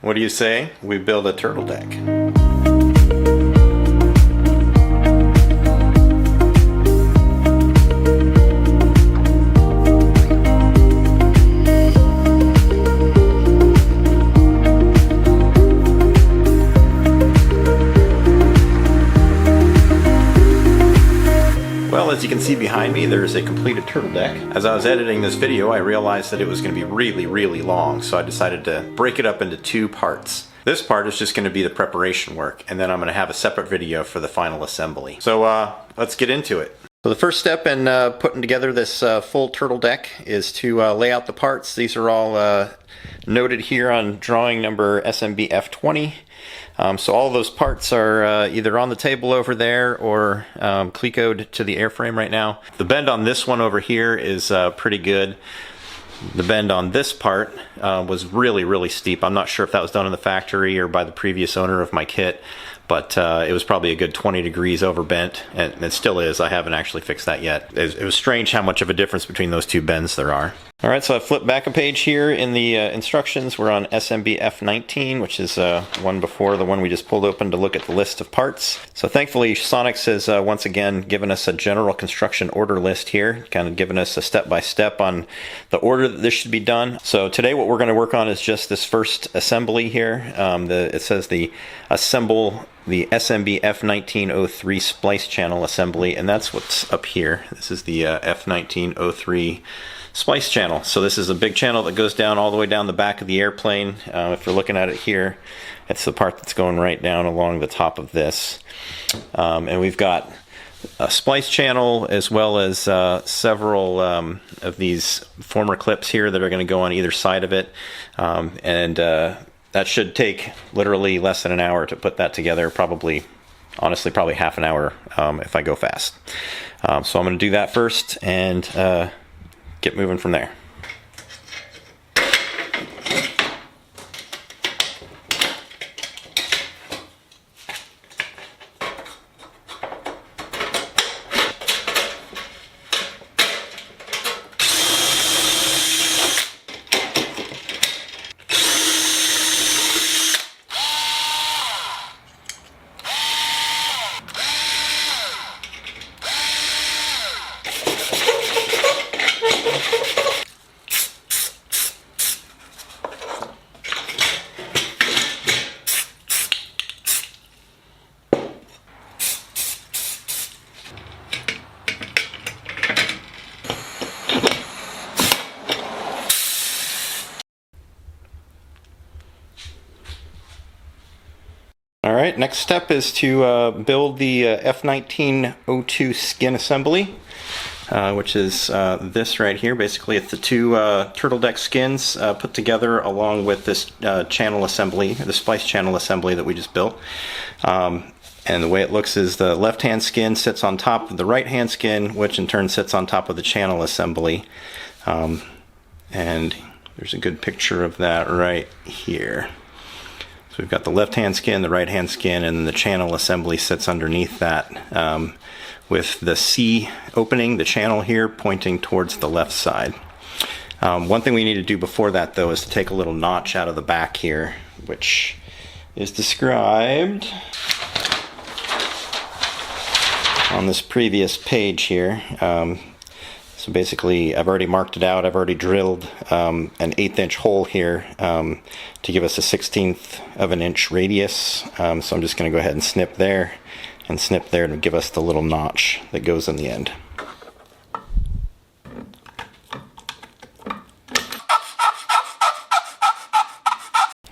What do you say we build a turtle deck? Well, as you can see behind me, there's a completed turtle deck. As I was editing this video, I realized that it was going to be really long, so I decided to break it up into two parts. This part is just going to be the preparation work, and then I'm going to have a separate video for the final assembly. So let's get into it. So the first step in putting together this full turtle deck is to lay out the parts. These are all noted here on drawing number SMB F20. So all of those parts are either on the table over there or clecoed to the airframe right now. The bend on this one over here is pretty good. The bend on this part was really steep. I'm not sure if that was done in the factory or by the previous owner of my kit, but it was probably a good 20 degrees overbent, and it still is. I haven't actually fixed that yet. It was strange how much of a difference between those two bends there are. Alright, so I flipped back a page here in the instructions. We're on SMB F19, which is one before the one we just pulled open to look at the list of parts. So thankfully Sonex has once again given us a general construction order list here, kind of given us a step-by-step on the order that this should be done. So today what we're going to work on is just this first assembly here. It says the assemble the SMB F1903 splice channel assembly, and that's what's up here. This is the F1903 splice channel. So this is a big channel that goes down all the way down the back of the airplane. If you're looking at it here, it's the part that's going right down along the top of this. And we've got a splice channel as well as several of these former clips here that are going to go on either side of it. That should take literally less than an hour to put that together. Honestly, probably half an hour if I go fast. So I'm going to do that first and get moving from there. Alright, next step is to build the F1902 skin assembly, which is this right here. Basically it's the two turtle deck skins put together along with this channel assembly, the splice channel assembly that we just built. And the way it looks is the left hand skin sits on top of the right hand skin, which in turn sits on top of the channel assembly. And there's a good picture of that right here. So we've got the left-hand skin, the right-hand skin, and the channel assembly sits underneath that with the C opening, the channel here, pointing towards the left side. One thing we need to do before that, though, is to take a little notch out of the back here, which is described on this previous page here. So basically, I've already marked it out. I've already drilled an 1/8 inch hole here to give us a 1/16 of an inch radius. So I'm just going to go ahead and snip there to give us the little notch that goes in the end.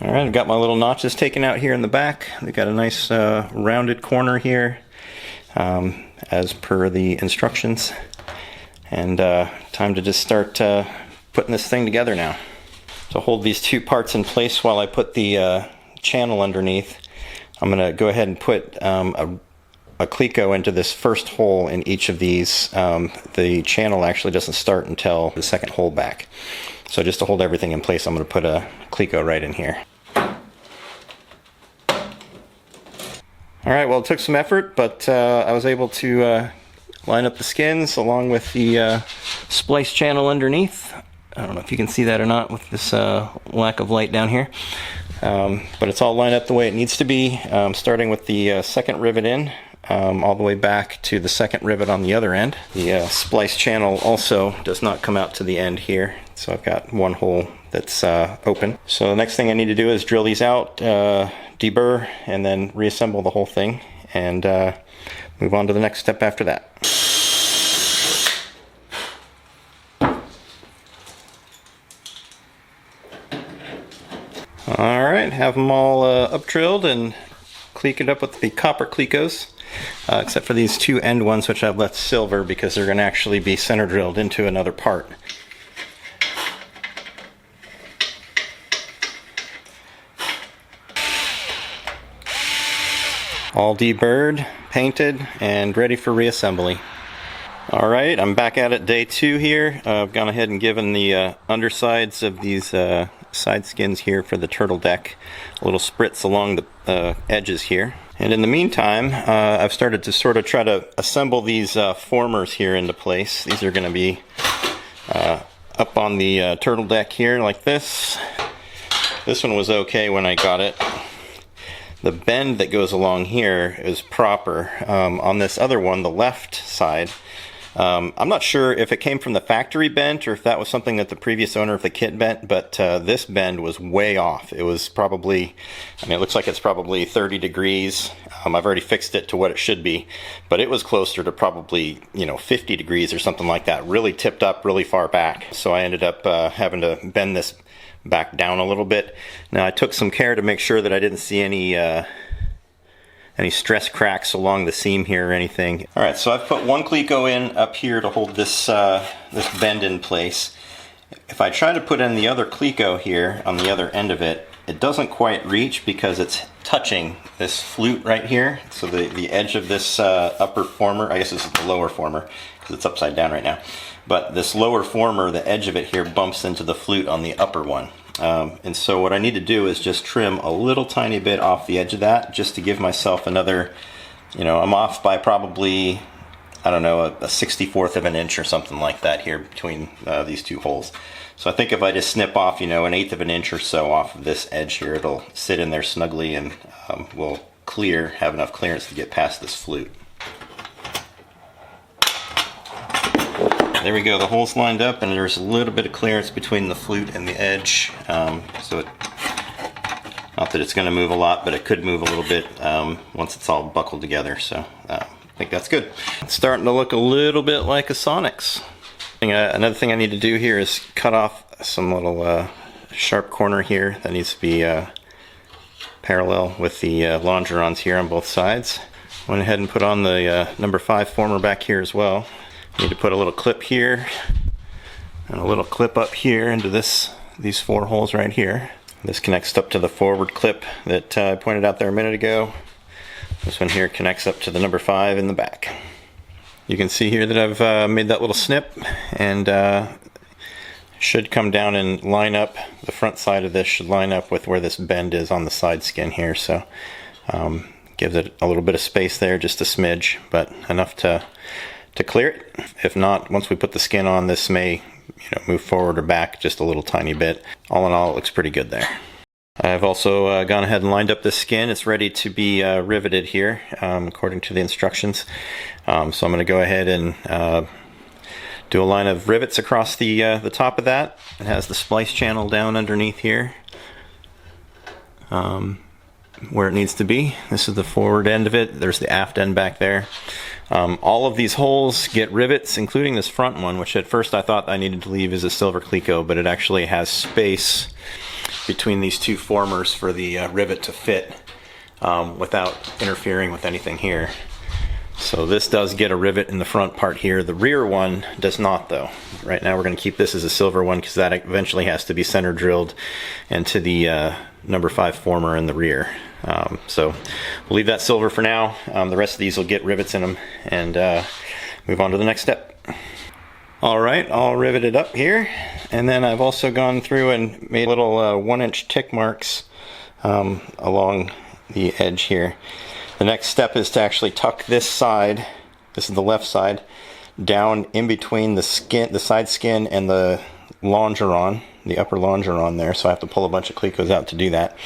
Alright, I've got my little notches taken out here in the back. They've got a nice rounded corner here as per the instructions. And time to just start putting this thing together now. To hold these two parts in place while I put the channel underneath, I'm going to go ahead and put a cleco into this first hole in each of these. The channel actually doesn't start until the second hole back. So just to hold everything in place, I'm going to put a cleco right in here. Alright, well it took some effort, but I was able to line up the skins along with the splice channel underneath. I don't know if you can see that or not with this lack of light down here. But it's all lined up the way it needs to be, starting with the second rivet in, all the way back to the second rivet on the other end. The splice channel also does not come out to the end here, so I've got one hole that's open. So the next thing I need to do is drill these out, deburr, and then reassemble the whole thing, and move on to the next step after that. Alright, have them all up drilled and cleeked up with the copper clecos, except for these two end ones, which I've left silver because they're going to actually be center drilled into another part. All deburred, painted, and ready for reassembly. Alright, I'm back at it day 2 here. I've gone ahead and given the undersides of these side skins here for the Turtledeck a little spritz along the edges here. And in the meantime, I've started to sort of try to assemble these formers here into place. These are going to be up on the Turtledeck here like this. This one was okay when I got it. The bend that goes along here is proper. On this other one, the left side, I'm not sure if it came from the factory bent or if that was something that the previous owner of the kit bent, but this bend was way off. It was probably, I mean, it looks like it's probably 30 degrees. I've already fixed it to what it should be, but it was closer to probably, 50 degrees or something like that. Really tipped up really far back. So I ended up having to bend this back down a little bit. Now I took some care to make sure that I didn't see any stress cracks along the seam here or anything. Alright, so I've put one cleco in up here to hold this this bend in place. If I try to put in the other cleco here on the other end of it, it doesn't quite reach because it's touching this flute right here. So the edge of this upper former, I guess this is the lower former because it's upside down right now, but this lower former, the edge of it here bumps into the flute on the upper one. And so what I need to do is just trim a little tiny bit off the edge of that just to give myself another, I'm off by probably, I don't know, a 64th of an inch or something like that here between these two holes. So I think if I just snip off, an 1/8 of an inch or so off of this edge here, it'll sit in there snugly and will have enough clearance to get past this flute. There we go, the hole's lined up and there's a little bit of clearance between the flute and the edge. So not that it's going to move a lot, but it could move a little bit once it's all buckled together. So I think that's good. It's starting to look a little bit like a Sonex. Another thing I need to do here is cut off some little sharp corner here that needs to be parallel with the longerons here on both sides. Went ahead and put on the number 5 former back here as well. Need to put a little clip here and a little clip up here into these 4 holes right here. This connects up to the forward clip that I pointed out there a minute ago. This one here connects up to the number 5 in the back. You can see here that I've made that little snip, and should come down and line up. The front side of this should line up with where this bend is on the side skin here. So gives it a little bit of space there, just a smidge, but enough to clear it. If not, once we put the skin on, this may move forward or back just a little tiny bit. All in all, it looks pretty good there. I've also gone ahead and lined up this skin. It's ready to be riveted here according to the instructions. So I'm going to go ahead and do a line of rivets across the top of that. It has the splice channel down underneath here where it needs to be. This is the forward end of it. There's the aft end back there. All of these holes get rivets, including this front one, which at first I thought I needed to leave as a silver cleco, but it actually has space between these two formers for the rivet to fit without interfering with anything here. So this does get a rivet in the front part here. The rear one does not, though. Right now we're going to keep this as a silver one because that eventually has to be center drilled into the number 5 former in the rear. So we'll leave that silver for now. The rest of these will get rivets in them, and move on to the next step. Alright, all riveted up here, and then I've also gone through and made little 1-inch tick marks along the edge here. The next step is to actually tuck this side, this is the left side, down in between the skin, the side skin, and the longeron, the upper longeron there, so I have to pull a bunch of clecos out to do that.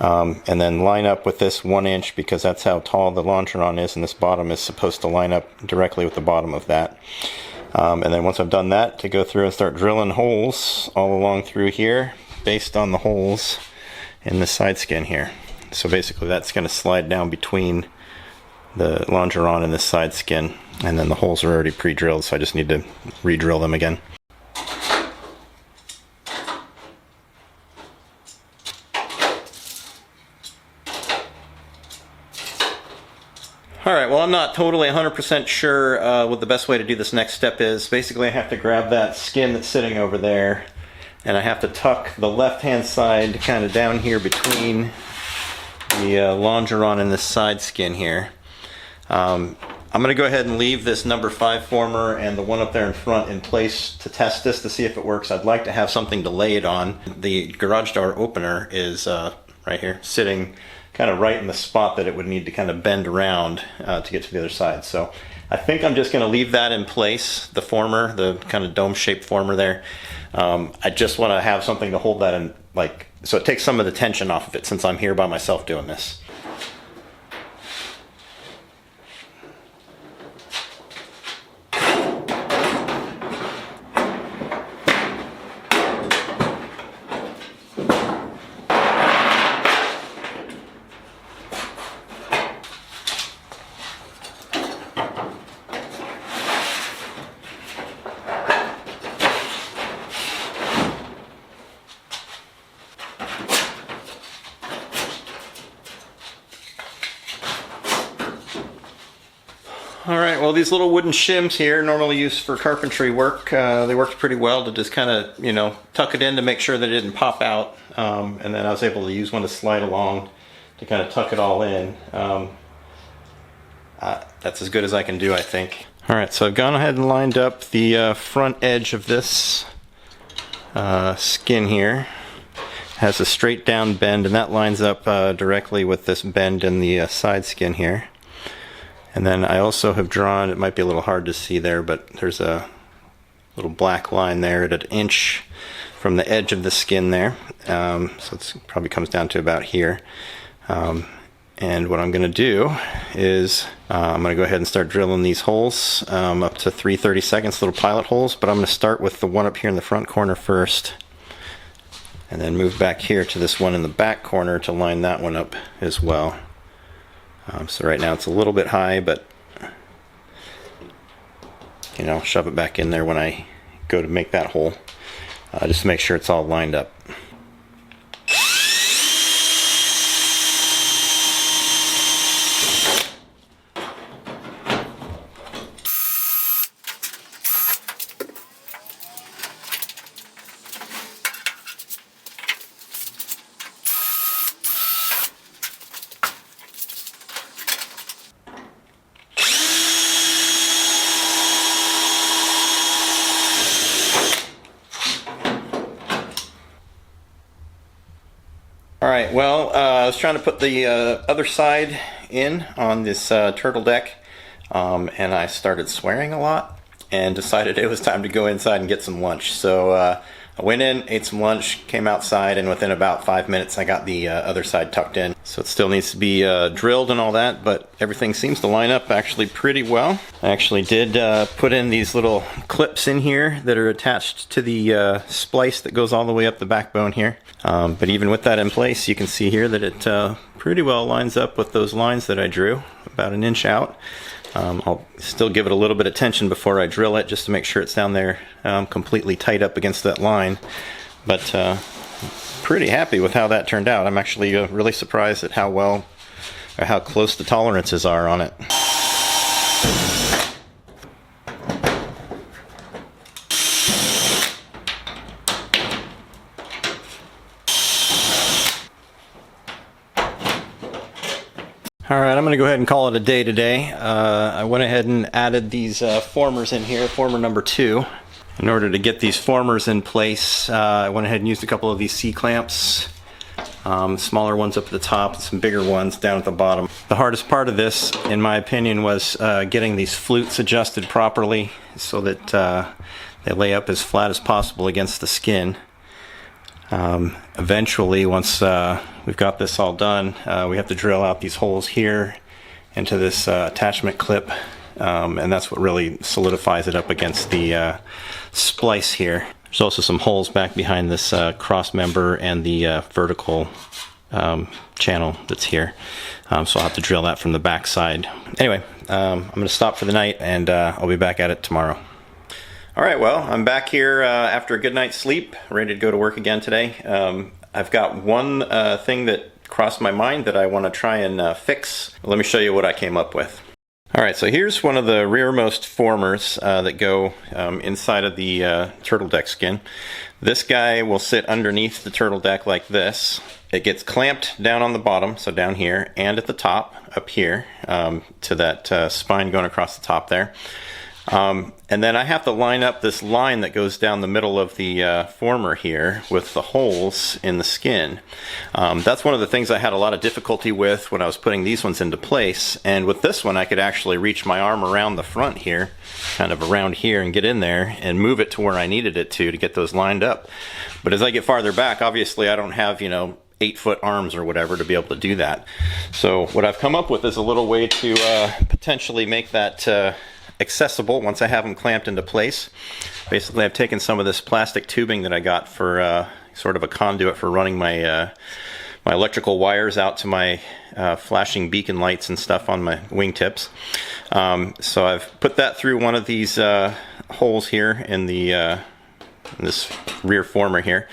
And then line up with this 1 inch, because that's how tall the longeron is, and this bottom is supposed to line up directly with the bottom of that. And then once I've done that, to go through and start drilling holes all along through here based on the holes in the side skin here. So basically that's going to slide down between the longeron and the side skin, and then the holes are already pre-drilled, so I just need to re-drill them again. Alright, well, I'm not totally 100% sure what the best way to do this next step is. Basically, I have to grab that skin that's sitting over there, and I have to tuck the left-hand side kind of down here between the longeron and this side skin here. I'm going to go ahead and leave this number 5 former and the one up there in front in place to test this to see if it works. I'd like to have something to lay it on. The garage door opener is right here, sitting kind of right in the spot that it would need to kind of bend around to get to the other side. So I think I'm just going to leave that in place, the former, the kind of dome-shaped former there. I just want to have something to hold that in, like, so it takes some of the tension off of it since I'm here by myself doing this. Alright, well, these little wooden shims here, normally used for carpentry work, they worked pretty well to just kind of, you know, tuck it in to make sure that it didn't pop out. And then I was able to use one to slide along to kind of tuck it all in. That's as good as I can do, I think. Alright, so I've gone ahead and lined up the front edge of this skin here. It has a straight down bend, and that lines up directly with this bend in the side skin here. And then I also have drawn, it might be a little hard to see there, but there's a little black line there at 1 inch from the edge of the skin there. So it probably comes down to about here. And what I'm going to do is I'm going to go ahead and start drilling these holes up to 3/32, little pilot holes, but I'm going to start with the one up here in the front corner first, and then move back here to this one in the back corner to line that one up as well. So right now it's a little bit high, but you know, shove it back in there when I go to make that hole, just to make sure it's all lined up. Alright, well, I was trying to put the other side in on this Turtledeck, and I started swearing a lot and decided it was time to go inside and get some lunch. So I went in, ate some lunch, came outside, and within about 5 minutes I got the other side tucked in. So it still needs to be drilled and all that, but everything seems to line up actually pretty well. I actually did put in these little clips in here that are attached to the splice that goes all the way up the backbone here. But even with that in place, you can see here that it pretty well lines up with those lines that I drew, about 1 inch out. I'll still give it a little bit of tension before I drill it, just to make sure it's down there completely tight up against that line. But pretty happy with how that turned out. I'm actually really surprised at how well, or how close the tolerances are on it. Alright, I'm going to go ahead and call it a day today. I went ahead and added these formers in here, former number 2. In order to get these formers in place, I went ahead and used a couple of these C-clamps. Smaller ones up at the top, and some bigger ones down at the bottom. The hardest part of this, in my opinion, was getting these flutes adjusted properly so that they lay up as flat as possible against the skin. Eventually, once we've got this all done, we have to drill out these holes here into this attachment clip, and that's what really solidifies it up against the splice here. There's also some holes back behind this cross member and the vertical channel that's here, so I'll have to drill that from the back side. Anyway, I'm going to stop for the night, and I'll be back at it tomorrow. Alright, well, I'm back here after a good night's sleep, ready to go to work again today. I've got one thing that crossed my mind that I want to try and fix. Let me show you what I came up with. Alright, so here's one of the rearmost formers that go inside of the Turtledeck skin. This guy will sit underneath the Turtledeck like this. It gets clamped down on the bottom, so down here, and at the top, up here, to that spine going across the top there. And then I have to line up this line that goes down the middle of the former here with the holes in the skin. That's one of the things I had a lot of difficulty with when I was putting these ones into place, and with this one I could actually reach my arm around the front here, kind of around here, and get in there and move it to where I needed it to get those lined up. But as I get farther back, obviously I don't have, 8-foot arms or whatever to be able to do that. So what I've come up with is a little way to potentially make that accessible once I have them clamped into place. Basically, I've taken some of this plastic tubing that I got for sort of a conduit for running my my electrical wires out to my flashing beacon lights and stuff on my wingtips. So I've put that through one of these holes here in the this rear former here,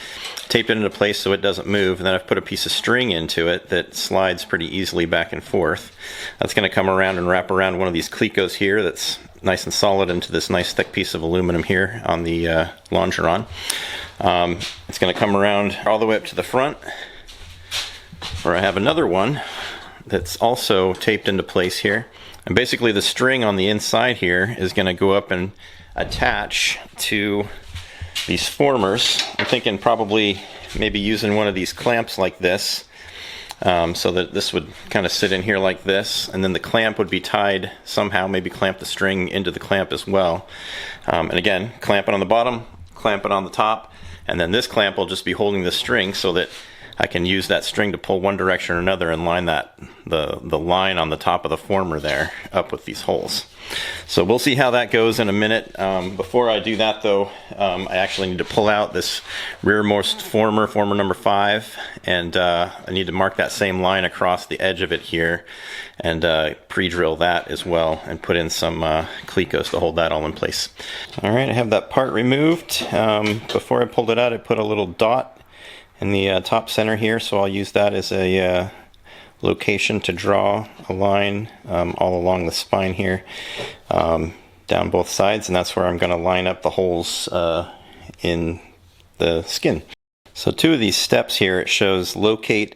taped it into place so it doesn't move, and then I've put a piece of string into it that slides pretty easily back and forth. That's going to come around and wrap around one of these clecos here that's nice and solid into this nice thick piece of aluminum here on the longeron. It's going to come around all the way up to the front, where I have another one that's also taped into place here. And basically the string on the inside here is going to go up and attach to these formers. I'm thinking probably maybe using one of these clamps like this, so that this would kind of sit in here like this, and then the clamp would be tied somehow, maybe clamp the string into the clamp as well. And again, clamp it on the bottom, clamp it on the top, and then this clamp will just be holding the string so that I can use that string to pull one direction or another and line that the line on the top of the former there up with these holes. So we'll see how that goes in a minute. Before I do that though, I actually need to pull out this rearmost former number 5, and I need to mark that same line across the edge of it here and pre-drill that as well and put in some clecos to hold that all in place. Alright, I have that part removed. Before I pulled it out, I put a little dot in the top center here, so I'll use that as a location to draw a line all along the spine here, down both sides, and that's where I'm going to line up the holes in the skin. So 2 of these steps here, it shows locate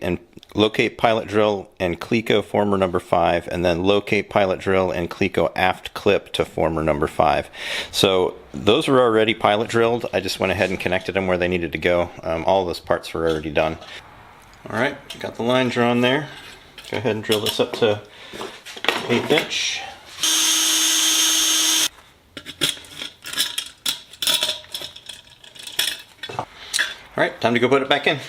pilot drill and cleco former number 5, and then locate pilot drill and cleco aft clip to former number 5. So those were already pilot drilled. I just went ahead and connected them where they needed to go. All those parts were already done. Alright, got the line drawn there. Go ahead and drill this up to 1/8 inch. Alright, time to go put it back in.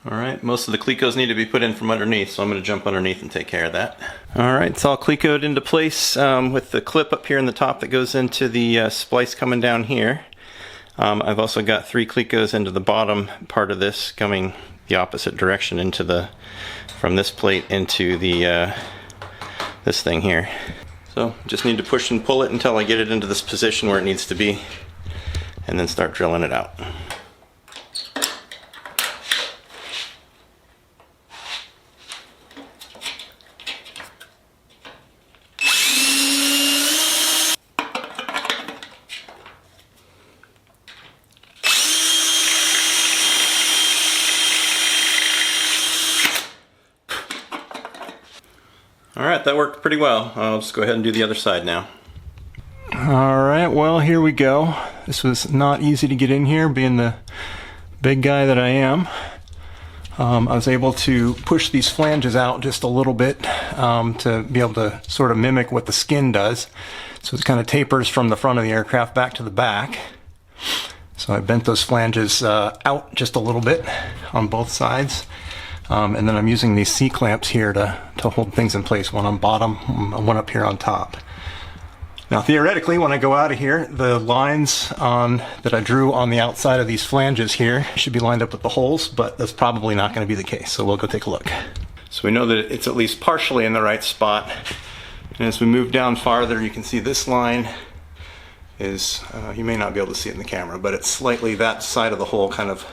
Alright, most of the clecos need to be put in from underneath, so I'm going to jump underneath and take care of that. Alright, it's all clecoed into place with the clip up here in the top that goes into the splice coming down here. I've also got 3 clecos into the bottom part of this, coming the opposite direction into the from this plate into the this thing here. So just need to push and pull it until I get it into this position where it needs to be, and then start drilling it out. Alright, that worked pretty well. I'll just go ahead and do the other side now. Alright, well here we go. This was not easy to get in here, being the big guy that I am. I was able to push these flanges out just a little bit to be able to sort of mimic what the skin does. So it kind of tapers from the front of the aircraft back to the back. So I bent those flanges out just a little bit on both sides. And then I'm using these C-clamps here to hold things in place, one on bottom, one up here on top. Now theoretically, when I go out of here, the lines that I drew on the outside of these flanges here should be lined up with the holes, but that's probably not going to be the case, so we'll go take a look. So we know that it's at least partially in the right spot. And as we move down farther, you can see this line is, you may not be able to see it in the camera, but it's slightly that side of the hole, kind of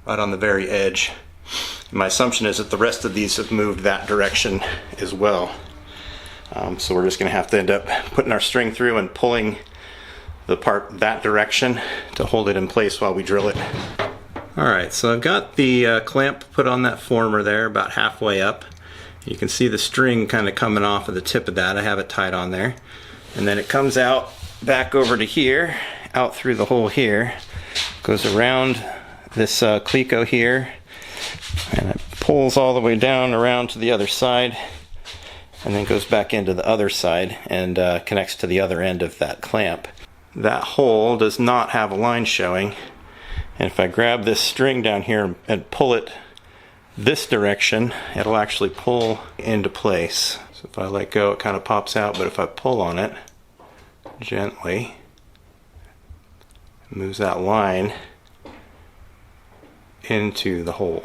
right on the very edge. And my assumption is that the rest of these have moved that direction as well. So we're just going to have to end up putting our string through and pulling the part that direction to hold it in place while we drill it. Alright, so I've got the clamp put on that former there about halfway up. You can see the string kind of coming off of the tip of that. I have it tied on there. And then it comes out back over to here, out through the hole here, goes around this cleco here, and it pulls all the way down around to the other side, and then goes back into the other side and connects to the other end of that clamp. That hole does not have a line showing, and if I grab this string down here and pull it this direction, it'll actually pull into place. So if I let go, it kind of pops out, but if I pull on it gently, it moves that line into the hole.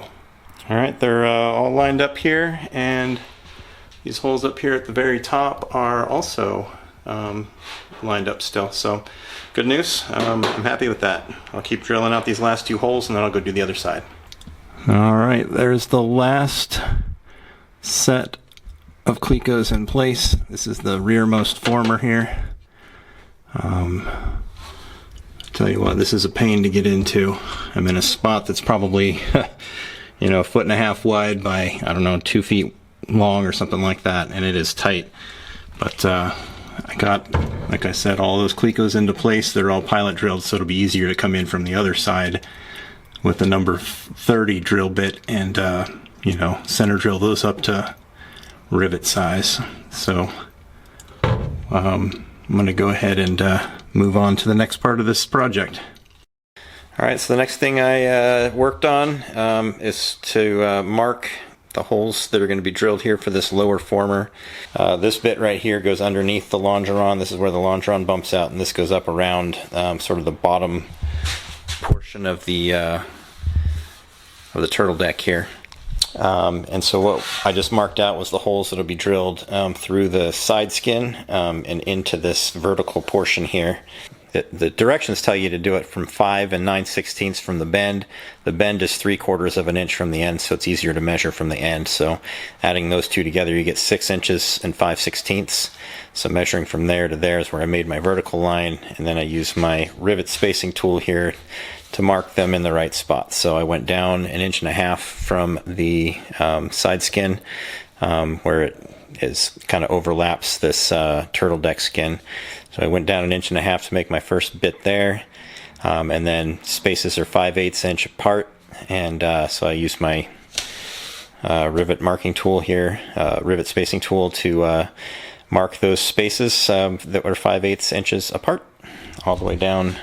Alright, they're all lined up here, and these holes up here at the very top are also lined up still. So good news, I'm happy with that. I'll keep drilling out these last two holes and then I'll go do the other side. Alright, there's the last set of clecos in place. This is the rearmost former here. Tell you what, this is a pain to get into. I'm in a spot that's probably you know, 1.5 feet wide by, I don't know, 2 feet long or something like that, and it is tight. But I got, like I said, all those clecos into place. They're all pilot drilled, so it'll be easier to come in from the other side with the number 30 drill bit and you know, center drill those up to rivet size. So I'm going to go ahead and move on to the next part of this project. Alright, so the next thing I worked on is to mark the holes that are going to be drilled here for this lower former. This bit right here goes underneath the longeron. This is where the longeron bumps out, and this goes up around sort of the bottom portion of the turtle deck here. And so what I just marked out was the holes that will be drilled through the side skin and into this vertical portion here. The directions tell you to do it from 5 9/16 from the bend. The bend is 3/4 of an inch from the end, so it's easier to measure from the end. So adding those two together, you get 6 inches and 5/16. So measuring from there to there is where I made my vertical line, and then I used my rivet spacing tool here to mark them in the right spot. So I went down 1.5 inches from the side skin where it kind of overlaps this turtle deck skin. So I went down 1.5 inches to make my first bit there, and then spaces are 5/8 inch apart, and so I used my rivet marking tool here, rivet spacing tool, to mark those spaces that were 5/8 inches apart, all the way down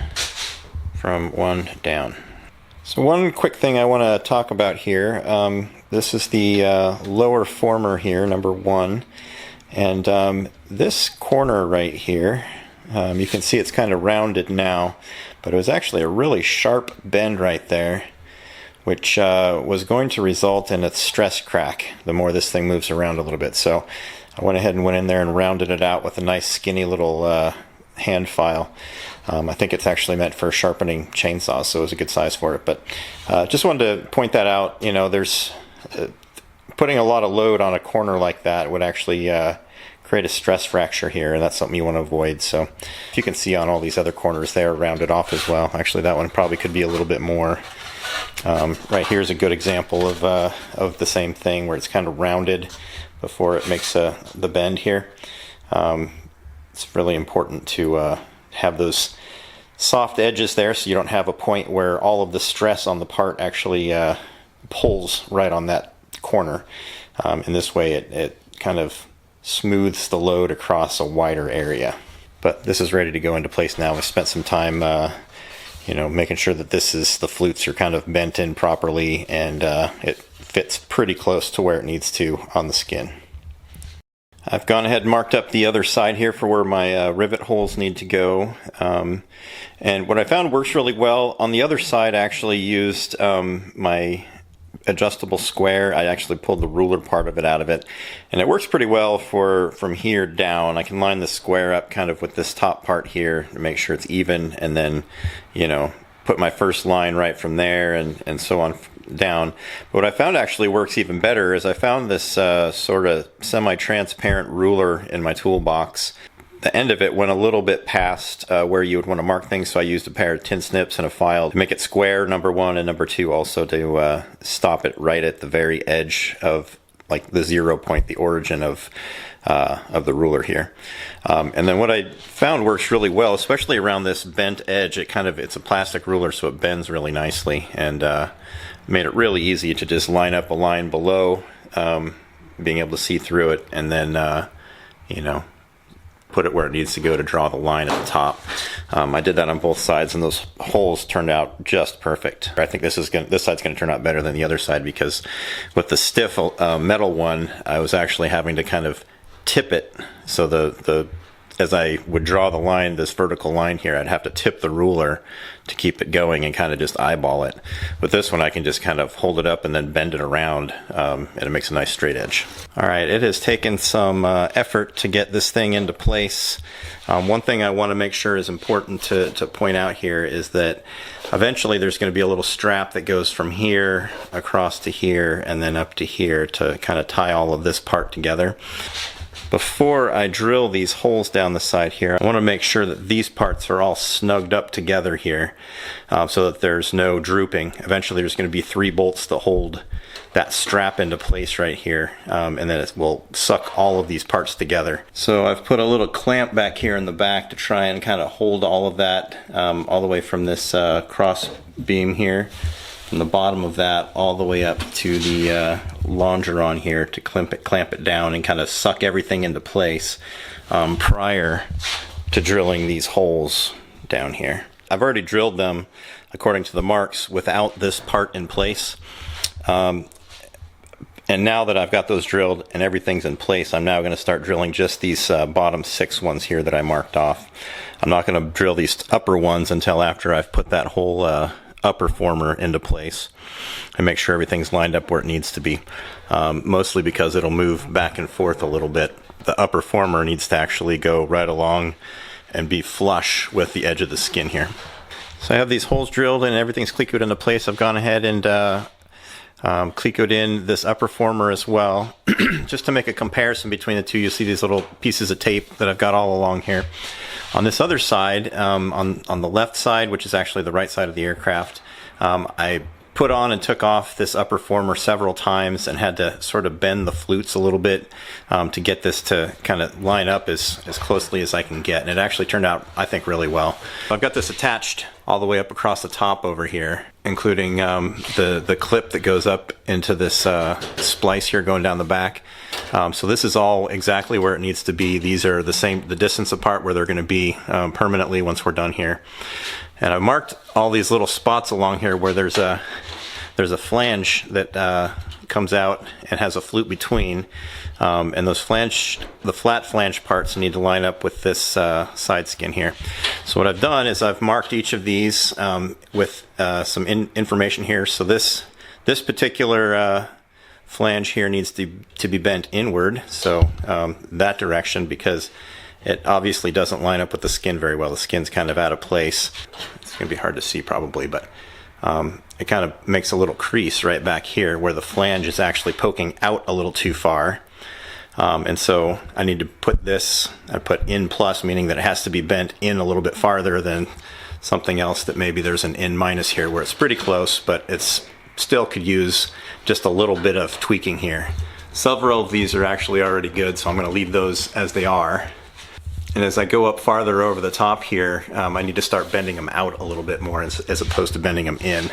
from one down. So one quick thing I want to talk about here, this is the lower former here, number 1, and this corner right here, you can see it's kind of rounded now, but it was actually a really sharp bend right there, which was going to result in a stress crack the more this thing moves around a little bit. So I went ahead and went in there and rounded it out with a nice skinny little hand file. I think it's actually meant for sharpening chainsaws, so it was a good size for it. But just wanted to point that out. You know, there's putting a lot of load on a corner like that would actually create a stress fracture here, and that's something you want to avoid. So if you can see on all these other corners, they are rounded off as well. Actually, that one probably could be a little bit more. Right here is a good example of the same thing, where it's kind of rounded before it makes the bend here. It's really important to have those soft edges there, so you don't have a point where all of the stress on the part actually pulls right on that corner. In this way, it kind of smooths the load across a wider area. But this is ready to go into place now. We spent some time you know, making sure that the flutes are kind of bent in properly, and it fits pretty close to where it needs to on the skin. I've gone ahead and marked up the other side here for where my rivet holes need to go. And what I found works really well, on the other side I actually used my adjustable square. I actually pulled the ruler part of it out of it, and it works pretty well for from here down. I can line the square up kind of with this top part here to make sure it's even, and then, you know, put my first line right from there, and so on down. But what I found actually works even better is I found this sort of semi-transparent ruler in my toolbox. The end of it went a little bit past where you would want to mark things, so I used a pair of tin snips and a file to make it square, number one, and number two also to stop it right at the very edge of like the 0 point, the origin of the ruler here. And then what I found works really well, especially around this bent edge. It's a plastic ruler, so it bends really nicely, and made it really easy to just line up a line below, being able to see through it, and then you know, put it where it needs to go to draw the line at the top. I did that on both sides, and those holes turned out just perfect. I think this side's going to turn out better than the other side, because with the stiff metal one, I was actually having to kind of tip it, so as I would draw the line, this vertical line here, I'd have to tip the ruler to keep it going and kind of just eyeball it. With this one, I can just kind of hold it up and then bend it around, and it makes a nice straight edge. All right, it has taken some effort to get this thing into place. One thing I want to make sure is important to point out here is that eventually there's going to be a little strap that goes from here across to here and then up to here to kind of tie all of this part together. Before I drill these holes down the side here, I want to make sure that these parts are all snugged up together here, so that there's no drooping. Eventually there's going to be 3 bolts to hold that strap into place right here, and then it will suck all of these parts together. So I've put a little clamp back here in the back to try and kind of hold all of that, all the way from this cross beam here, from the bottom of that all the way up to the longeron here, to clamp it down and kind of suck everything into place prior to drilling these holes down here. I've already drilled them according to the marks without this part in place. And now that I've got those drilled and everything's in place, I'm now going to start drilling just these bottom 6 ones here that I marked off. I'm not going to drill these upper ones until after I've put that whole upper former into place and make sure everything's lined up where it needs to be, mostly because it'll move back and forth a little bit. The upper former needs to actually go right along and be flush with the edge of the skin here. So I have these holes drilled and everything's clecoed into place. I've gone ahead and clecoed in this upper former as well. Just to make a comparison between the two, you'll see these little pieces of tape that I've got all along here. On this other side, on the left side, which is actually the right side of the aircraft, I put on and took off this upper former several times and had to sort of bend the flutes a little bit to get this to kind of line up as closely as I can get. And it actually turned out, I think, really well. I've got this attached all the way up across the top over here, including the clip that goes up into this splice here going down the back. So this is all exactly where it needs to be. These are the distance apart where they're going to be permanently once we're done here. And I marked all these little spots along here where there's a flange that comes out and has a flute between, and the flat flange parts need to line up with this side skin here. So what I've done is I've marked each of these with some information here. So this particular flange here needs to be bent inward, so that direction, because it obviously doesn't line up with the skin very well. The skin's kind of out of place. It's going to be hard to see probably, but it kind of makes a little crease right back here where the flange is actually poking out a little too far. And so I need to put this, I put in plus, meaning that it has to be bent in a little bit farther than something else that maybe there's an in minus here where it's pretty close, but it's still could use just a little bit of tweaking here. Several of these are actually already good, so I'm going to leave those as they are. And as I go up farther over the top here, I need to start bending them out a little bit more as opposed to bending them in.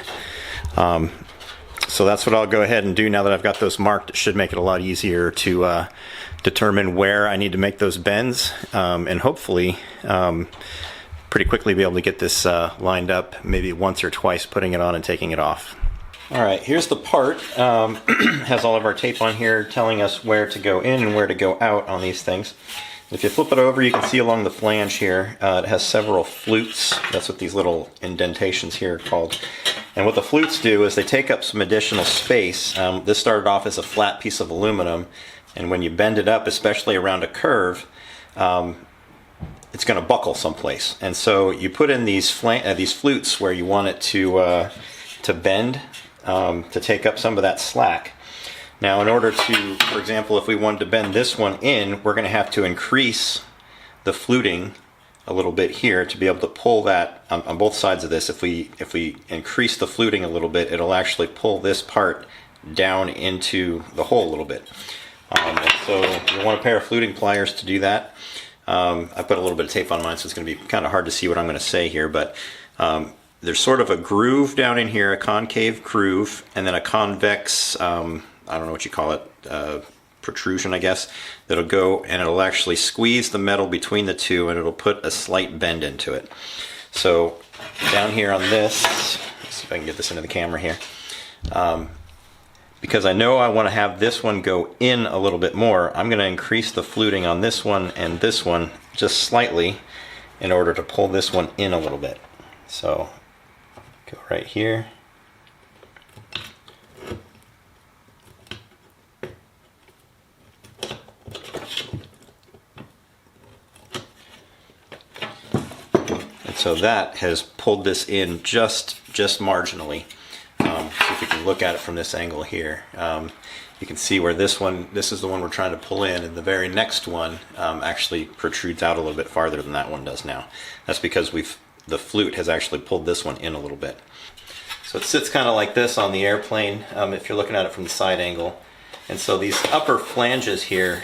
So that's what I'll go ahead and do now that I've got those marked. It should make it a lot easier to determine where I need to make those bends, and hopefully pretty quickly be able to get this lined up, maybe once or twice, putting it on and taking it off. All right, here's the part. Has all of our tape on here telling us where to go in and where to go out on these things. If you flip it over, you can see along the flange here, it has several flutes. That's what these little indentations here are called. And what the flutes do is they take up some additional space. This started off as a flat piece of aluminum, and when you bend it up, especially around a curve, it's going to buckle someplace. And so you put in these flutes where you want it to bend, to take up some of that slack. Now, in order to, for example, if we wanted to bend this one in, we're going to have to increase the fluting a little bit here to be able to pull that on both sides of this. If we increase the fluting a little bit, it'll actually pull this part down into the hole a little bit. And so you want a pair of fluting pliers to do that. I put a little bit of tape on mine, so it's going to be kind of hard to see what I'm going to say here, but there's sort of a groove down in here, a concave groove, and then a convex, I don't know what you call it, protrusion, I guess, that'll go and it'll actually squeeze the metal between the two, and it'll put a slight bend into it. So down here on this, let's see if I can get this into the camera here, because I know I want to have this one go in a little bit more, I'm going to increase the fluting on this one and this one just slightly in order to pull this one in a little bit. So go right here. So that has pulled this in just marginally. So if you can look at it from this angle here, you can see where this is the one we're trying to pull in, and the very next one actually protrudes out a little bit farther than that one does now. That's because the flute has actually pulled this one in a little bit. So it sits kind of like this on the airplane if you're looking at it from the side angle. And so these upper flanges here,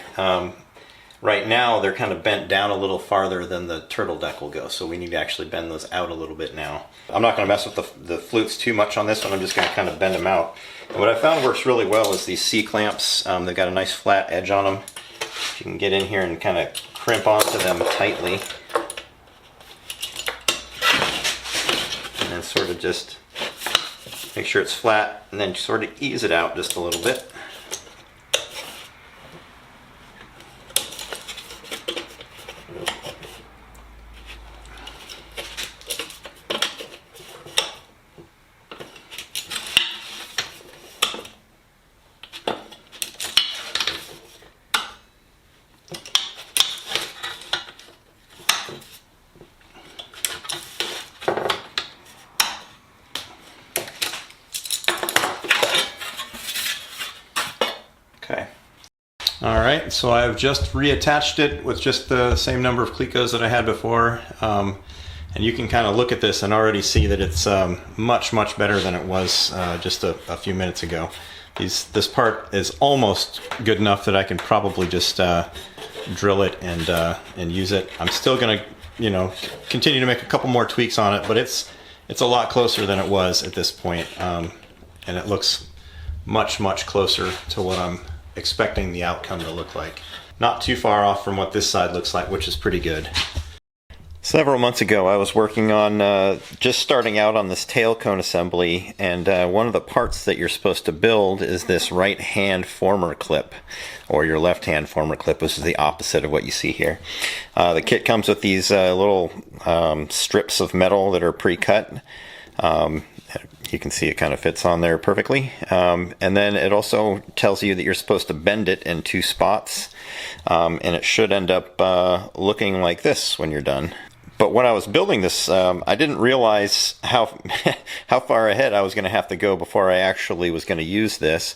right now they're kind of bent down a little farther than the Turtledeck will go, so we need to actually bend those out a little bit now. I'm not going to mess with the flutes too much on this one, I'm just going to kind of bend them out. And what I found works really well is these C-clamps. They've got a nice flat edge on them. If you can get in here and kind of crimp onto them tightly, and then sort of just make sure it's flat, and then sort of ease it out just a little bit. Okay. All right, so I've just reattached it with just the same number of clecos that I had before. And you can kind of look at this and already see that it's much better than it was just a few minutes ago. This part is almost good enough that I can probably just drill it and use it. I'm still going to, continue to make a couple more tweaks on it, but it's a lot closer than it was at this point, and it looks much closer to what I'm expecting the outcome to look like. Not too far off from what this side looks like, which is pretty good. Several months ago I was working on just starting out on this tail cone assembly, and one of the parts that you're supposed to build is this right hand former clip, or your left hand former clip, which is the opposite of what you see here. The kit comes with these little strips of metal that are pre-cut. You can see it kind of fits on there perfectly. And then it also tells you that you're supposed to bend it in 2 spots. And it should end up looking like this when you're done. But when I was building this, I didn't realize how far ahead I was going to have to go before I actually was going to use this.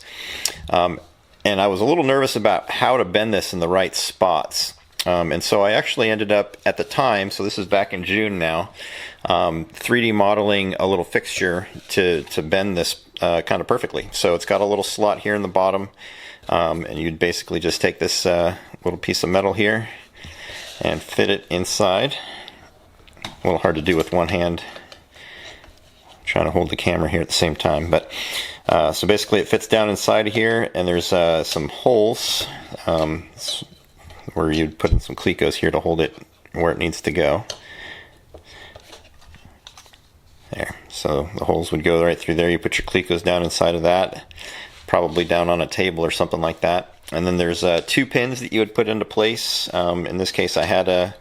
And I was a little nervous about how to bend this in the right spots. And so I actually ended up at the time, so this is back in June now, 3D modeling a little fixture to bend this kind of perfectly. So it's got a little slot here in the bottom, and you'd basically just take this little piece of metal here and fit it inside. A little hard to do with one hand. I'm trying to hold the camera here at the same time, but so basically it fits down inside here, and there's some holes where you'd put in some clecos here to hold it where it needs to go. There, so the holes would go right through there. You put your clecos down inside of that, probably down on a table or something like that. And then there's 2 pins that you would put into place. In this case I had a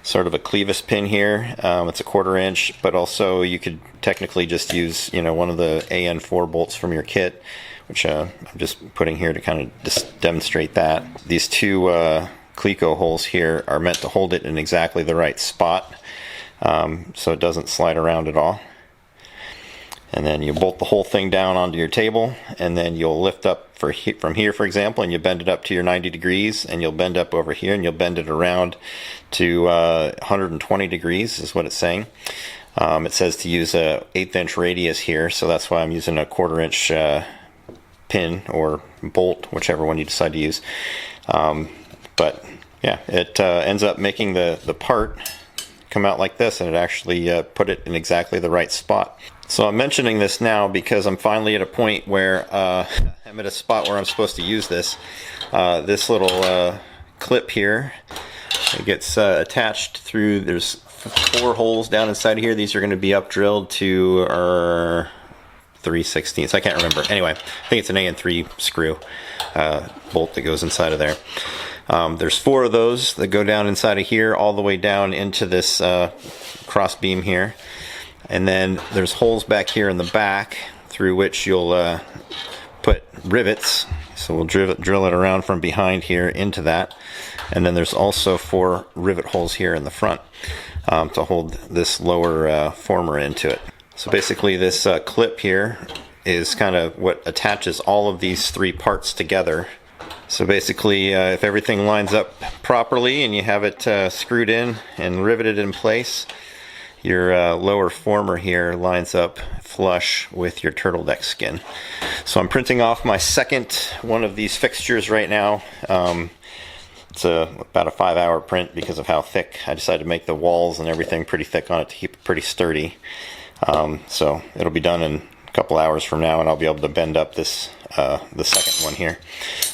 sort of a clevis pin here. It's a 1/4 inch, but also you could technically just use, you know, one of the AN4 bolts from your kit, which I'm just putting here to kind of just demonstrate that. These 2 cleco holes here are meant to hold it in exactly the right spot, so it doesn't slide around at all. And then you bolt the whole thing down onto your table, and then you'll lift up from here, for example, and you bend it up to your 90 degrees, and you'll bend up over here, and you'll bend it around to 120 degrees is what it's saying. It says to use a 1/8 inch radius here, so that's why I'm using a 1/4 inch pin or bolt, whichever one you decide to use. But yeah, it ends up making the part come out like this, and it actually put it in exactly the right spot. So I'm mentioning this now because I'm finally at a point where I'm at a spot where I'm supposed to use this. This little clip here, it gets attached through, there's 4 holes down inside of here. These are going to be up drilled to 3/16. I can't remember. Anyway, I think it's an AN3 screw bolt that goes inside of there. There's 4 of those that go down inside of here all the way down into this cross beam here. And then there's holes back here in the back through which you'll put rivets. So we'll drill it around from behind here into that. And then there's also 4 rivet holes here in the front to hold this lower former into it. So basically this clip here is kind of what attaches all of these 3 parts together. So basically if everything lines up properly and you have it screwed in and riveted in place, your lower former here lines up flush with your Turtledeck skin. So I'm printing off my second one of these fixtures right now. It's about a 5-hour print because of how thick. I decided to make the walls and everything pretty thick on it to keep it pretty sturdy. So it'll be done in a couple hours from now, and I'll be able to bend up this the second one here.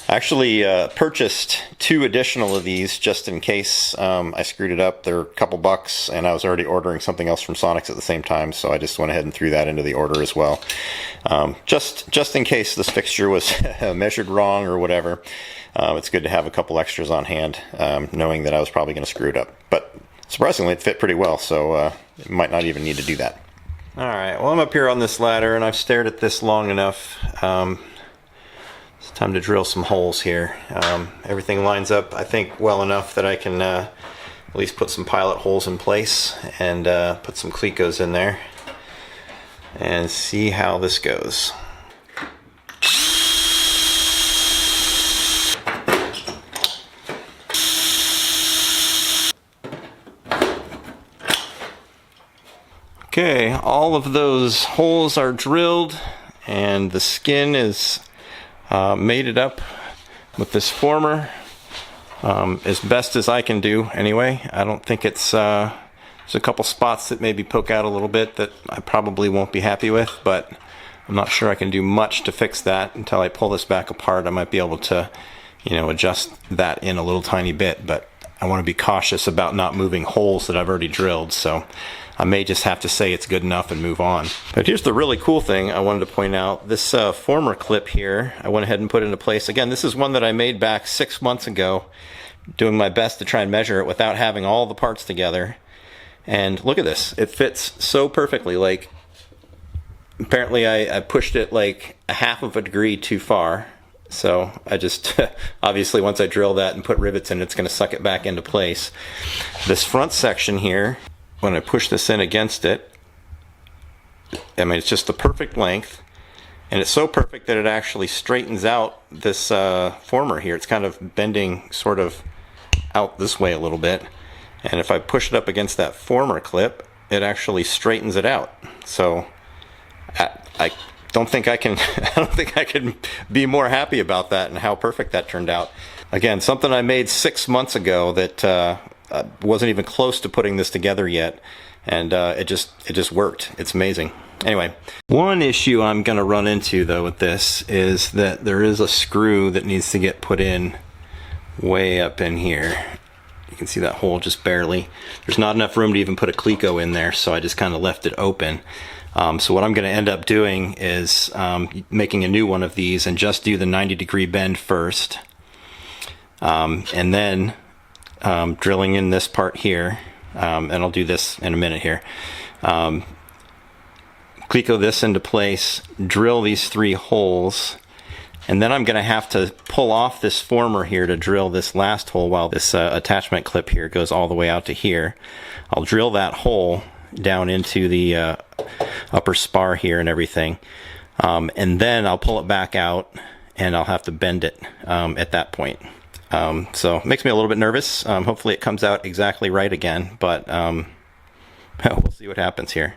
I actually purchased 2 additional of these just in case I screwed it up. They're a couple bucks, and I was already ordering something else from Sonex at the same time, so I just went ahead and threw that into the order as well. Just in case this fixture was measured wrong or whatever, it's good to have a couple extras on hand, knowing that I was probably going to screw it up. But surprisingly, it fit pretty well, so it might not even need to do that. Alright, well I'm up here on this ladder, and I've stared at this long enough. It's time to drill some holes here. Everything lines up, I think, well enough that I can at least put some pilot holes in place and put some clecos in there and see how this goes. Okay, all of those holes are drilled, and the skin is mated up with this former as best as I can do anyway. I don't think it's there's a couple spots that maybe poke out a little bit that I probably won't be happy with, but I'm not sure I can do much to fix that until I pull this back apart. I might be able to, you know, adjust that in a little tiny bit, but I want to be cautious about not moving holes that I've already drilled, so I may just have to say it's good enough and move on. But here's the really cool thing I wanted to point out. This former clip here, I went ahead and put into place. Again, this is one that I made back 6 months ago, doing my best to try and measure it without having all the parts together. And look at this. It fits so perfectly. Like, apparently I pushed it like a 1/2 degree too far. So I just, obviously once I drill that and put rivets in, it's going to suck it back into place. This front section here, when I push this in against it, I mean, it's just the perfect length, and it's so perfect that it actually straightens out this former here. It's kind of bending sort of out this way a little bit, and if I push it up against that former clip, it actually straightens it out. So I don't think I can I don't think I can be more happy about that and how perfect that turned out. Again, something I made 6 months ago that wasn't even close to putting this together yet, and it just worked. It's amazing. Anyway, one issue I'm going to run into though with this is that there is a screw that needs to get put in way up in here, You can see that hole just barely. There's not enough room to even put a cleco in there, so I just kind of left it open. So what I'm going to end up doing is making a new one of these and just do the 90-degree bend first. And then drilling in this part here, and I'll do this in a minute here. Cleco this into place, drill these 3 holes, and then I'm going to have to pull off this former here to drill this last hole while this attachment clip here goes all the way out to here. I'll drill that hole down into the upper spar here and everything, and then I'll pull it back out and I'll have to bend it at that point. So it makes me a little bit nervous. Hopefully it comes out exactly right again, but we'll see what happens here.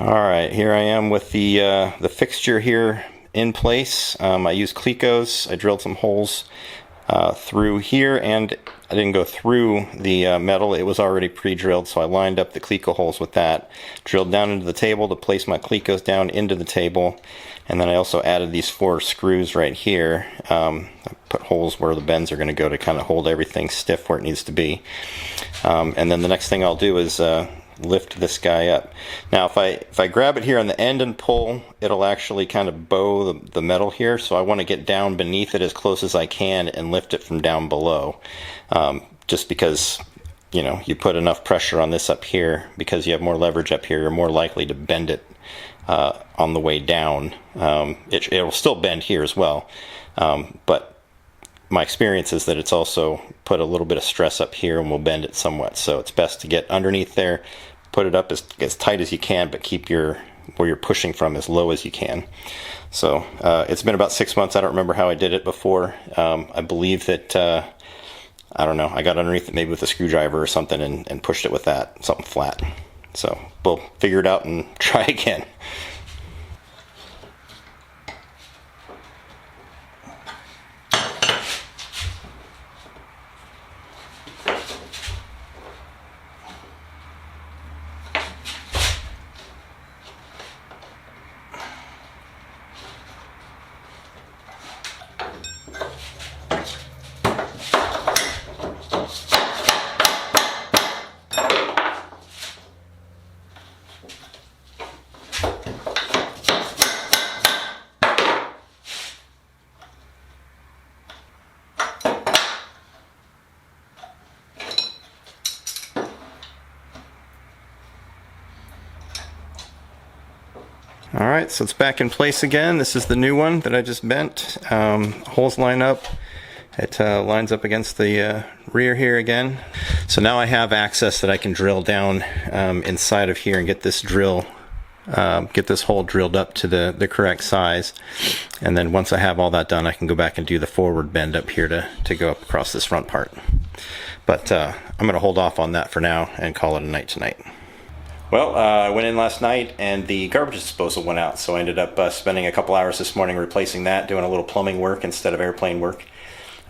Alright, here I am with the fixture here in place. I used clecos. I drilled some holes through here, and I didn't go through the metal. It was already pre-drilled, so I lined up the cleco holes with that. Drilled down into the table to place my clecos down into the table, and then I also added these 4 screws right here. I put holes where the bends are going to go to kind of hold everything stiff where it needs to be. And then the next thing I'll do is lift this guy up. Now if I grab it here on the end and pull, it'll actually kind of bow the metal here, so I want to get down beneath it as close as I can and lift it from down below. Just because, you know, you put enough pressure on this up here, because you have more leverage up here, you're more likely to bend it on the way down. It'll still bend here as well, but my experience is that it's also put a little bit of stress up here and will bend it somewhat. So it's best to get underneath there, put it up as tight as you can, but keep where you're pushing from as low as you can. So it's been about 6 months. I don't remember how I did it before. I believe that, I don't know, I got underneath it maybe with a screwdriver or something and pushed it with that, something flat. So we'll figure it out and try again. Alright, so it's back in place again. This is the new one that I just bent. Holes line up. It lines up against the rear here again. So now I have access that I can drill down inside of here and get this hole drilled up to the correct size. And then once I have all that done, I can go back and do the forward bend up here to go up across this front part. But I'm going to hold off on that for now and call it a night tonight. Well, I went in last night and the garbage disposal went out, so I ended up spending a couple hours this morning replacing that, doing a little plumbing work instead of airplane work.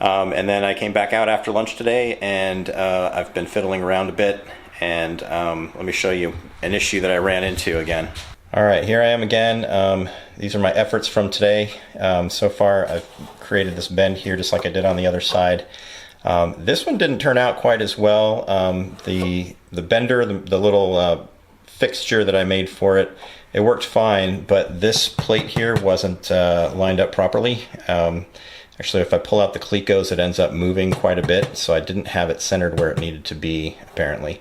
And then I came back out after lunch today, and I've been fiddling around a bit, and let me show you an issue that I ran into again. Alright, here I am again. These are my efforts from today. So far I've created this bend here just like I did on the other side. This one didn't turn out quite as well. The bender, the little fixture that I made for it, it worked fine, but this plate here wasn't lined up properly. Actually, if I pull out the clecos, it ends up moving quite a bit, so I didn't have it centered where it needed to be, apparently.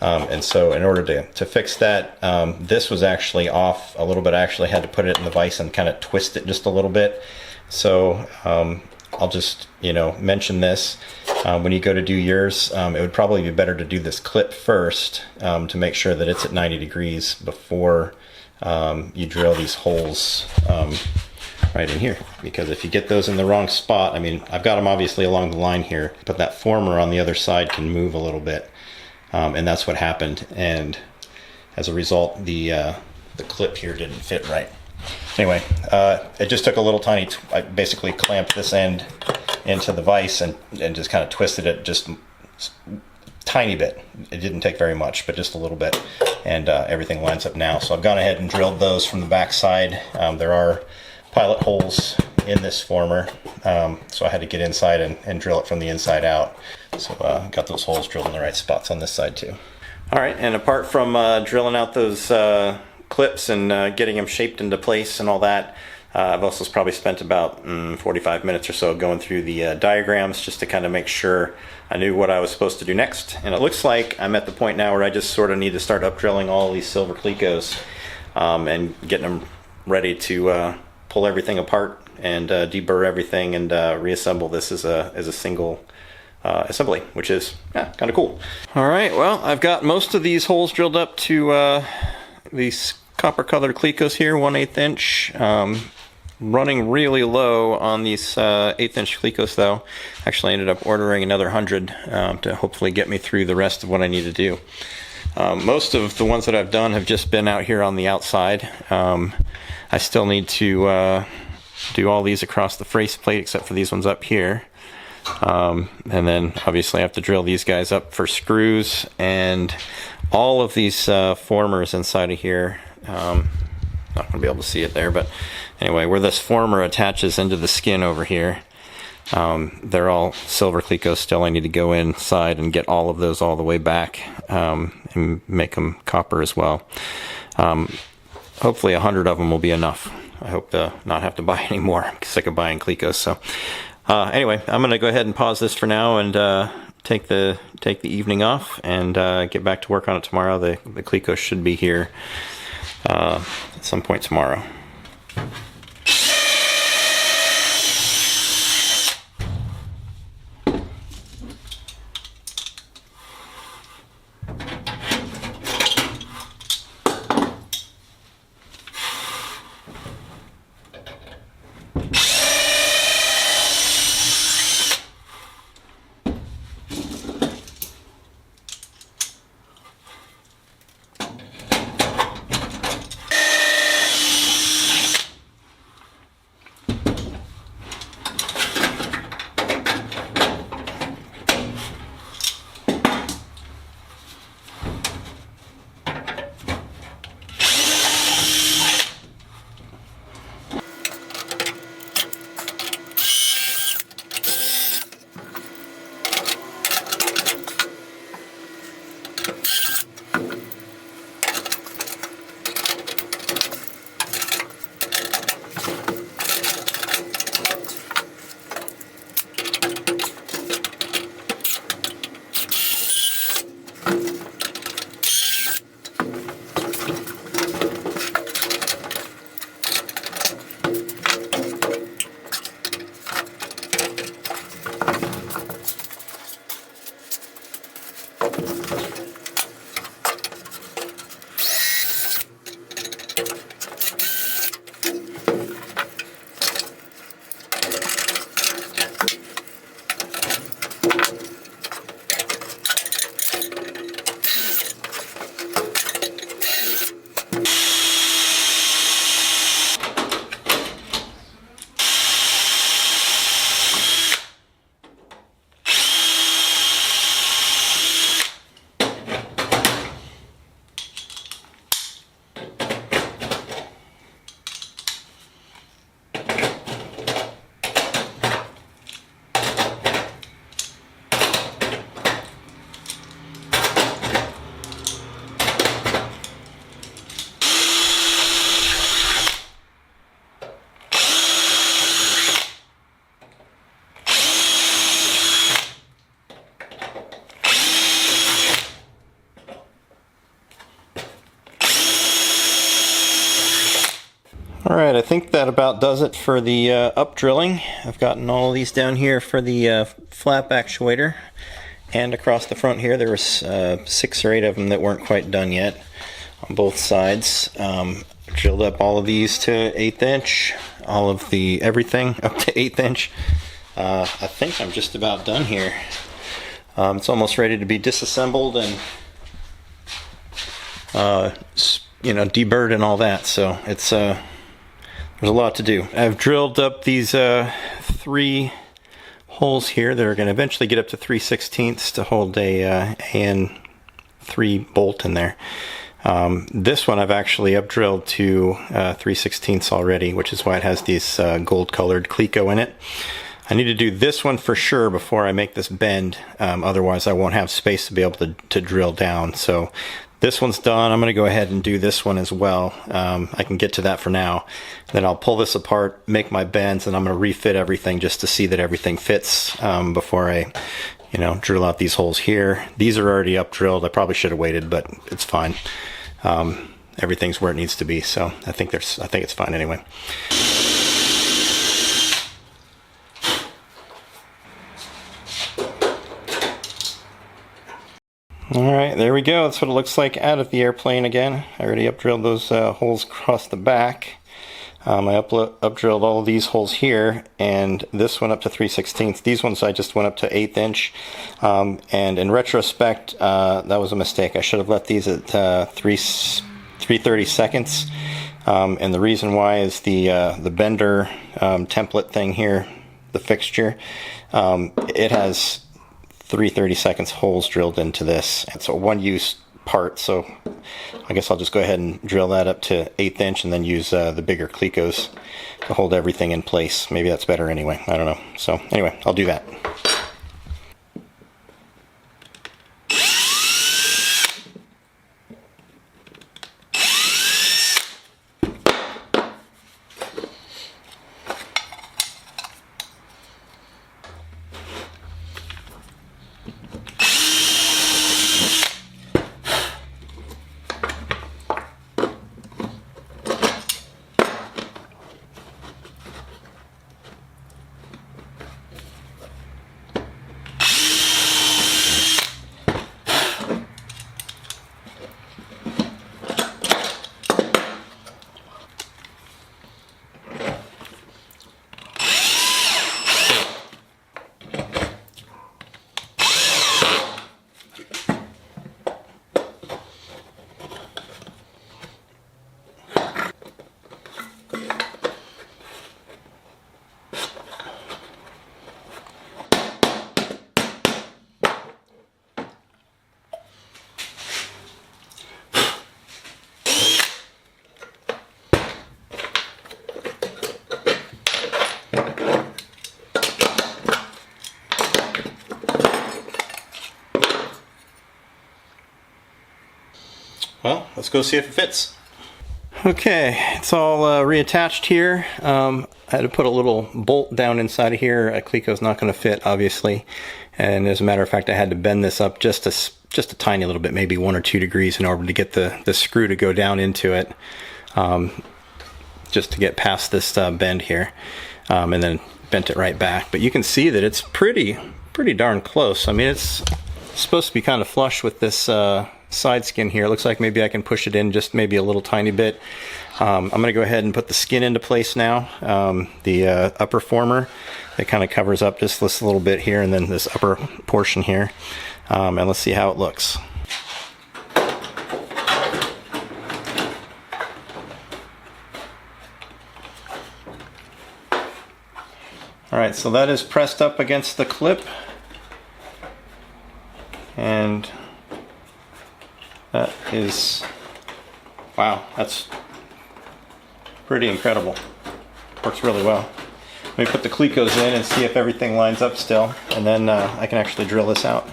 And so in order to fix that, this was actually off a little bit. I actually had to put it in the vise and kind of twist it just a little bit. So I'll just, mention this. When you go to do yours, it would probably be better to do this clip first to make sure that it's at 90 degrees before you drill these holes right in here. Because if you get those in the wrong spot, I mean, I've got them obviously along the line here, but that former on the other side can move a little bit. And that's what happened. And as a result, the clip here didn't fit right. Anyway, it just took a little tiny, I basically clamped this end into the vise and just kind of twisted it just tiny bit. It didn't take very much, but just a little bit, and everything lines up now. So I've gone ahead and drilled those from the back side. There are pilot holes in this former, so I had to get inside and drill it from the inside out. So got those holes drilled in the right spots on this side too. All right, and apart from drilling out those clips and getting them shaped into place and all that, I've also probably spent about 45 minutes or so going through the diagrams just to kind of make sure I knew what I was supposed to do next. And it looks like I'm at the point now where I just sort of need to start up drilling all these silver clecos and getting them ready to pull everything apart and deburr everything and reassemble this as a single assembly, which is kind of cool. All right, well, I've got most of these holes drilled up to these copper colored clecos here, 1/8 inch. Running really low on these 1/8 inch clecos though. Actually, I ended up ordering another 100 to hopefully get me through the rest of what I need to do. Most of the ones that I've done have just been out here on the outside. I still need to do all these across the face plate except for these ones up here. And then obviously I have to drill these guys up for screws, and all of these formers inside of here. Not going to be able to see it there, but anyway, where this former attaches into the skin over here, they're all silver clecos still. I need to go inside and get all of those all the way back and make them copper as well. Hopefully 100 of them will be enough. I hope to not have to buy any more. I'm sick of buying clecos. So anyway, I'm going to go ahead and pause this for now and take the evening off and get back to work on it tomorrow. The clecos should be here at some point tomorrow. Alright, I think that about does it for the up drilling. I've gotten all of these down here for the flap actuator, and across the front here there was 6 or 8 of them that weren't quite done yet on both sides. Drilled up all of these to 1/8 inch, all of the everything up to 1/8 inch. I think I'm just about done here. It's almost ready to be disassembled and deburred and all that, so it's there's a lot to do. I've drilled up these 3 holes here that are going to eventually get up to 3/16 to hold a AN3 bolt in there. This one I've actually up drilled to 3/16 already, which is why it has these gold colored Cleco in it. I need to do this one for sure before I make this bend, otherwise I won't have space to be able to drill down. So this one's done. I'm going to go ahead and do this one as well. I can get to that for now. Then I'll pull this apart, make my bends, and I'm going to refit everything just to see that everything fits before I drill out these holes here. These are already up drilled. I probably should have waited, but it's fine. Everything's where it needs to be, so I think it's fine anyway. Alright, there we go. That's what it looks like out of the airplane again. I already up drilled those holes across the back. I up drilled all of these holes here, and this one up to 3/16. These ones I just went up to 1/8 inch. And in retrospect, that was a mistake. I should have left these at 3/32. And the reason why is the bender template thing here, the fixture, it has 3/32 holes drilled into this. It's a one-use part, so I guess I'll just go ahead and drill that up to 1/8 inch and then use the bigger Clecos to hold everything in place. Maybe that's better anyway. I don't know. So anyway, I'll do that. Well, let's go see if it fits. Okay, it's all reattached here. I had to put a little bolt down inside of here. A Cleco's not going to fit, obviously. And as a matter of fact, I had to bend this up just a tiny little bit, maybe 1 or 2 degrees, in order to get the screw to go down into it. Just to get past this bend here. And then bent it right back. But you can see that it's pretty darn close. I mean, it's supposed to be kind of flush with this side skin here. It looks like maybe I can push it in just maybe a little tiny bit. I'm going to go ahead and put the skin into place now. The upper former, it kind of covers up just this little bit here, and then this upper portion here. And let's see how it looks. Alright, so that is pressed up against the clip, and that is, wow, that's pretty incredible. Works really well. Let me put the Clecos in and see if everything lines up still, and then I can actually drill this out.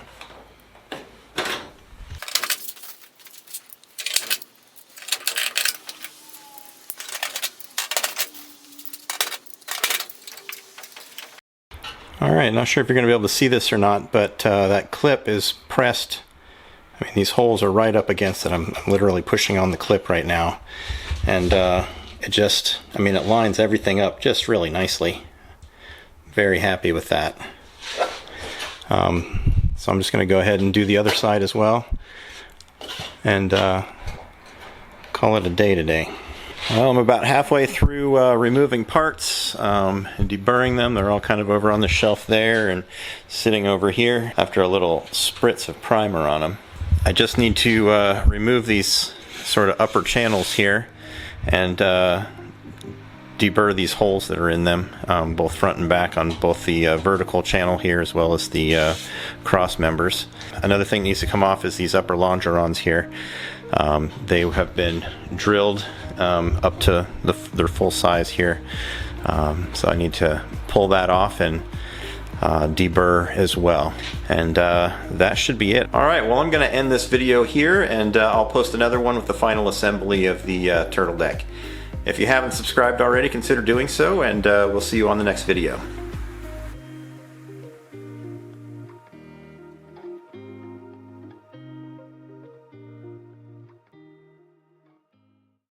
Alright, not sure if you're going to be able to see this or not, but that clip is pressed. I mean, these holes are right up against it. I'm literally pushing on the clip right now. And it just, I mean, it lines everything up just really nicely. Very happy with that. So I'm just going to go ahead and do the other side as well. And call it a day today. Well, I'm about halfway through removing parts and deburring them. They're all kind of over on the shelf there and sitting over here after a little spritz of primer on them. I just need to remove these sort of upper channels here and deburr these holes that are in them, both front and back on both the vertical channel here as well as the cross members. Another thing that needs to come off is these upper longerons here. They have been drilled up to their full size here. So I need to pull that off and deburr as well, and that should be it. Alright, well, I'm going to end this video here, and I'll post another one with the final assembly of the Turtledeck. If you haven't subscribed already, consider doing so, and we'll see you on the next video.